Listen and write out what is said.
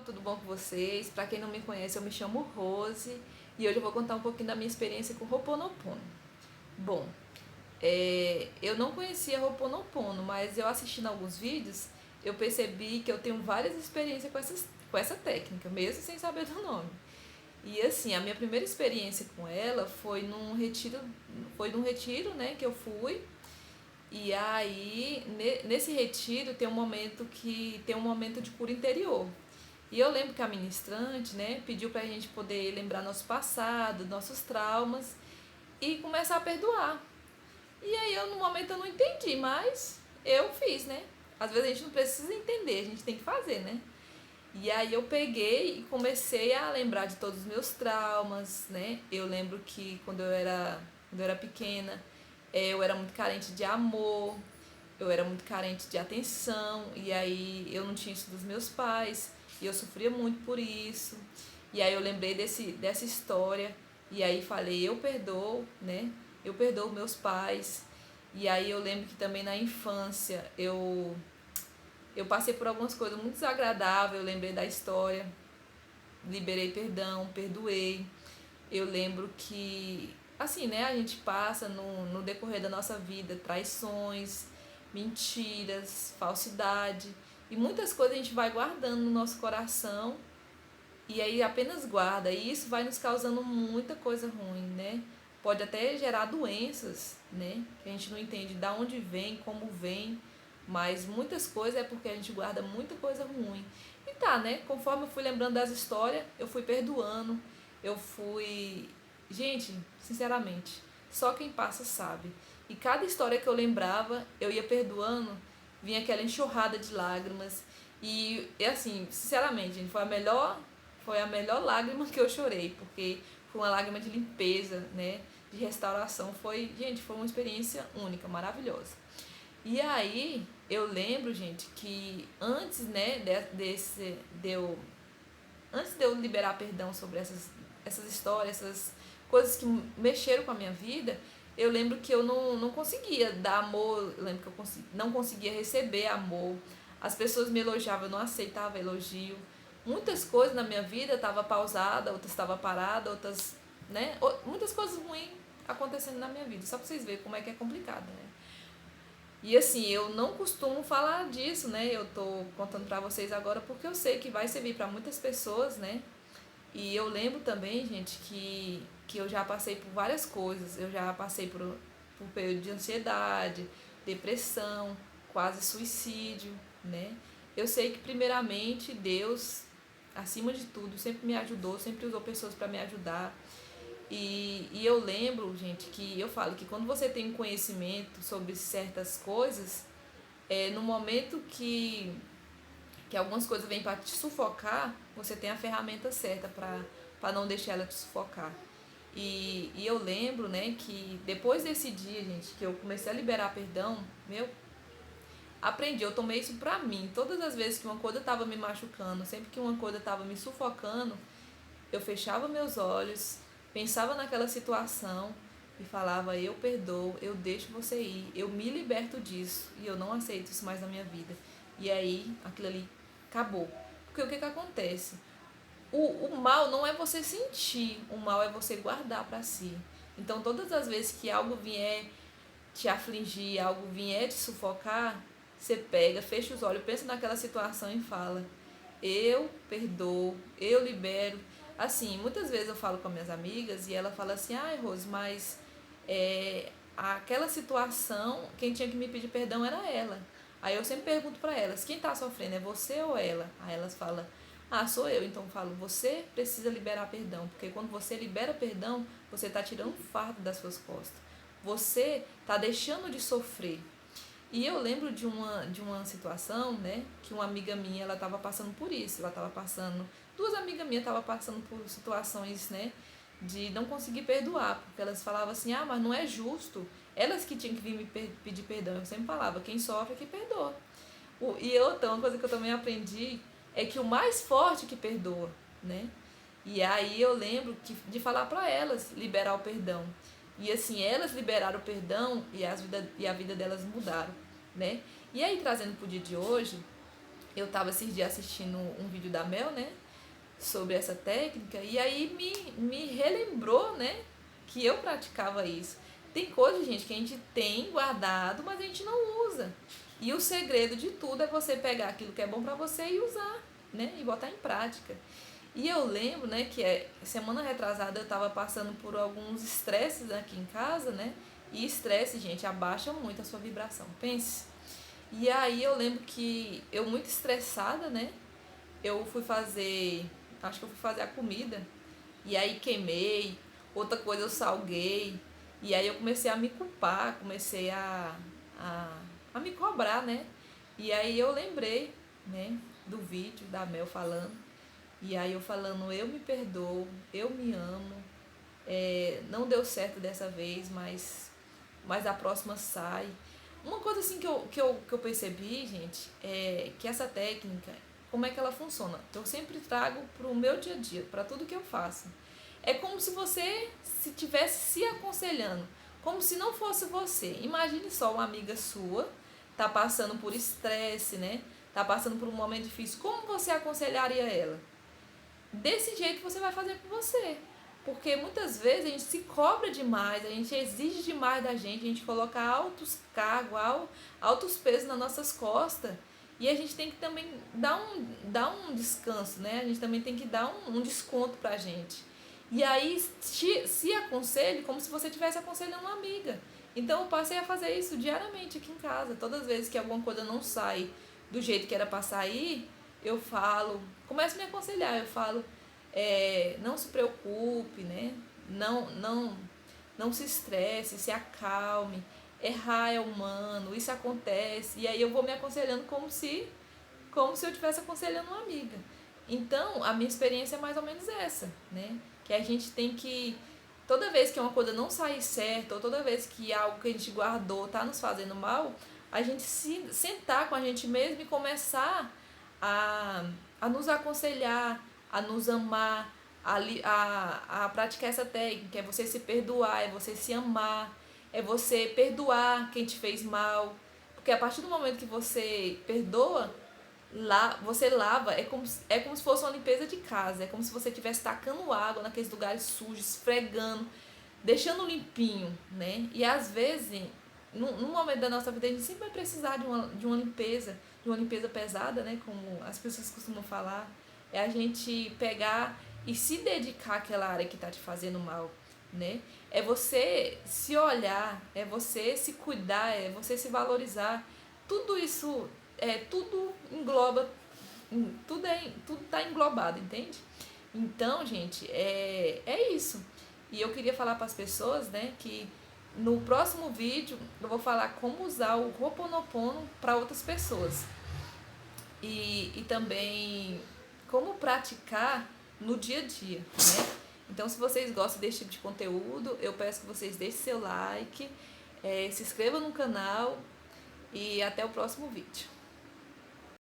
tudo bom com vocês? Para quem não me conhece, eu me chamo Rose e hoje eu vou contar um pouquinho da minha experiência com Ho'oponopono. Bom, eu não conhecia Ho'oponopono, mas eu assistindo alguns vídeos, eu percebi que eu tenho várias experiências com essa técnica, mesmo sem saber do nome. E assim, a minha primeira experiência com ela foi num retiro, né, que eu fui. E aí, nesse retiro tem um momento de cura interior. E eu lembro que a ministrante, né, pediu pra gente poder lembrar nosso passado, nossos traumas e começar a perdoar. E aí no momento eu não entendi, mas eu fiz, né? Às vezes a gente não precisa entender, a gente tem que fazer, né? E aí eu peguei e comecei a lembrar de todos os meus traumas, né? Eu lembro que quando eu era pequena, eu era muito carente de amor, eu era muito carente de atenção, e aí eu não tinha isso dos meus pais, e eu sofria muito por isso. E aí eu lembrei dessa história, e aí falei, eu perdoo, né? Eu perdoo meus pais. E aí eu lembro que também na infância eu passei por algumas coisas muito desagradáveis, eu lembrei da história, liberei perdão, perdoei. Eu lembro que, assim, né, a gente passa no decorrer da nossa vida traições, mentiras, falsidade, e muitas coisas a gente vai guardando no nosso coração e aí apenas guarda, e isso vai nos causando muita coisa ruim, né? Pode até gerar doenças, né? Que a gente não entende de onde vem, como vem, mas muitas coisas é porque a gente guarda muita coisa ruim. E tá, né? Conforme eu fui lembrando das histórias, eu fui perdoando, eu fui. Gente, sinceramente, só quem passa sabe. E cada história que eu lembrava, eu ia perdoando, vinha aquela enxurrada de lágrimas. E assim, sinceramente, gente, foi a melhor lágrima que eu chorei, porque foi uma lágrima de limpeza, né? De restauração. Foi uma experiência única, maravilhosa. E aí, eu lembro, gente, que antes, né, antes de eu liberar perdão sobre essas histórias, essas coisas que mexeram com a minha vida, eu lembro que eu não conseguia dar amor, eu lembro que não conseguia receber amor. As pessoas me elogiavam, eu não aceitava elogio. Muitas coisas na minha vida estavam pausadas, outras estavam paradas, outras, né? Muitas coisas ruins acontecendo na minha vida. Só pra vocês verem como é que é complicado, né? E assim, eu não costumo falar disso, né? Eu tô contando pra vocês agora porque eu sei que vai servir pra muitas pessoas, né? E eu lembro também, gente, que eu já passei por várias coisas. Eu já passei por período de ansiedade, depressão, quase suicídio, né? Eu sei que primeiramente Deus, acima de tudo, sempre me ajudou, sempre usou pessoas para me ajudar. E eu lembro, gente, que eu falo que quando você tem conhecimento sobre certas coisas, no momento que algumas coisas vêm para te sufocar, você tem a ferramenta certa para não deixar ela te sufocar. E eu lembro, né, que depois desse dia, gente, que eu comecei a liberar perdão, aprendi, eu tomei isso pra mim. Todas as vezes que uma coisa tava me machucando, sempre que uma coisa tava me sufocando, eu fechava meus olhos, pensava naquela situação e falava, eu perdoo, eu deixo você ir, eu me liberto disso e eu não aceito isso mais na minha vida. E aí, aquilo ali acabou. Porque o que que acontece? O mal não é você sentir, o mal é você guardar pra si. Então, todas as vezes que algo vier te afligir, algo vier te sufocar, você pega, fecha os olhos, pensa naquela situação e fala, eu perdoo, eu libero. Assim, muitas vezes eu falo com minhas amigas e ela fala assim, ai Rose, mas aquela situação, quem tinha que me pedir perdão era ela. Aí eu sempre pergunto pra elas, quem tá sofrendo, é você ou ela? Aí elas falam, ah, sou eu. Então eu falo, você precisa liberar perdão, porque quando você libera perdão, você tá tirando um fardo das suas costas. Você tá deixando de sofrer. E eu lembro de uma situação, né, que uma amiga minha, ela estava passando por isso, duas amigas minhas estavam passando por situações, né, de não conseguir perdoar, porque elas falavam assim, ah, mas não é justo, elas que tinham que vir me pedir perdão, eu sempre falava, quem sofre é que perdoa. E outra, uma coisa que eu também aprendi é que o mais forte que perdoa, né, e aí eu lembro de falar para elas liberar o perdão. E assim, elas liberaram o perdão e a vida delas mudaram, né? E aí, trazendo pro dia de hoje, Eu tava esses dias assistindo um vídeo da Mel, né? Sobre essa técnica, e aí me relembrou, né? Que eu praticava isso. Tem coisa, gente, que a gente tem guardado, mas a gente não usa. E o segredo de tudo é você pegar aquilo que é bom pra você e usar, né? E botar em prática. E eu lembro, né, que semana retrasada eu tava passando por alguns estresses aqui em casa, né? E estresse, gente, abaixa muito a sua vibração. Pense. E aí eu lembro que eu muito estressada, né? Eu fui fazer, acho que eu fui fazer a comida. E aí queimei, outra coisa eu salguei. E aí eu comecei a me culpar, comecei a me cobrar, né? E aí eu lembrei, né, do vídeo da Mel falando. E aí eu falando, eu me perdoo, eu me amo. Não deu certo dessa vez, mas a próxima sai. Uma coisa assim que eu percebi, gente, é que essa técnica, como é que ela funciona? Eu sempre trago pro meu dia a dia, para tudo que eu faço. É como se você se tivesse se aconselhando, como se não fosse você. Imagine só uma amiga sua, tá passando por estresse, né? Tá passando por um momento difícil. Como você aconselharia ela? Desse jeito você vai fazer com você. Porque muitas vezes a gente se cobra demais, a gente exige demais da gente, a gente coloca altos cargos, altos pesos nas nossas costas. E a gente tem que também dar um descanso, né? A gente também tem que dar um desconto pra gente. E aí se aconselhe como se você estivesse aconselhando uma amiga. Então eu passei a fazer isso diariamente aqui em casa. Todas as vezes que alguma coisa não sai do jeito que era pra sair, eu falo, começo a me aconselhar, eu falo, não se preocupe, né? Não se estresse, se acalme. Errar é humano, isso acontece. E aí eu vou me aconselhando como se eu estivesse aconselhando uma amiga. Então, a minha experiência é mais ou menos essa, né? Que a gente tem que, toda vez que uma coisa não sai certa, ou toda vez que algo que a gente guardou tá nos fazendo mal, a gente se sentar com a gente mesmo e começar a nos aconselhar, a nos amar, a praticar essa técnica. É você se perdoar, é você se amar, é você perdoar quem te fez mal. Porque a partir do momento que você perdoa, você lava, é como se fosse uma limpeza de casa, é como se você estivesse tacando água naqueles lugares sujos, esfregando, deixando limpinho, né? E às vezes, num momento da nossa vida, a gente sempre vai precisar de uma limpeza pesada, né? Como as pessoas costumam falar. É a gente pegar e se dedicar àquela área que está te fazendo mal, né? É você se olhar, é você se cuidar, é você se valorizar. Tudo isso, tudo engloba, tudo tá englobado, entende? Então, gente, é isso. E eu queria falar para as pessoas, né, que no próximo vídeo eu vou falar como usar o Ho'oponopono para outras pessoas. E também como praticar no dia a dia, né? Então, se vocês gostam desse tipo de conteúdo, eu peço que vocês deixem seu like, se inscrevam no canal e até o próximo vídeo.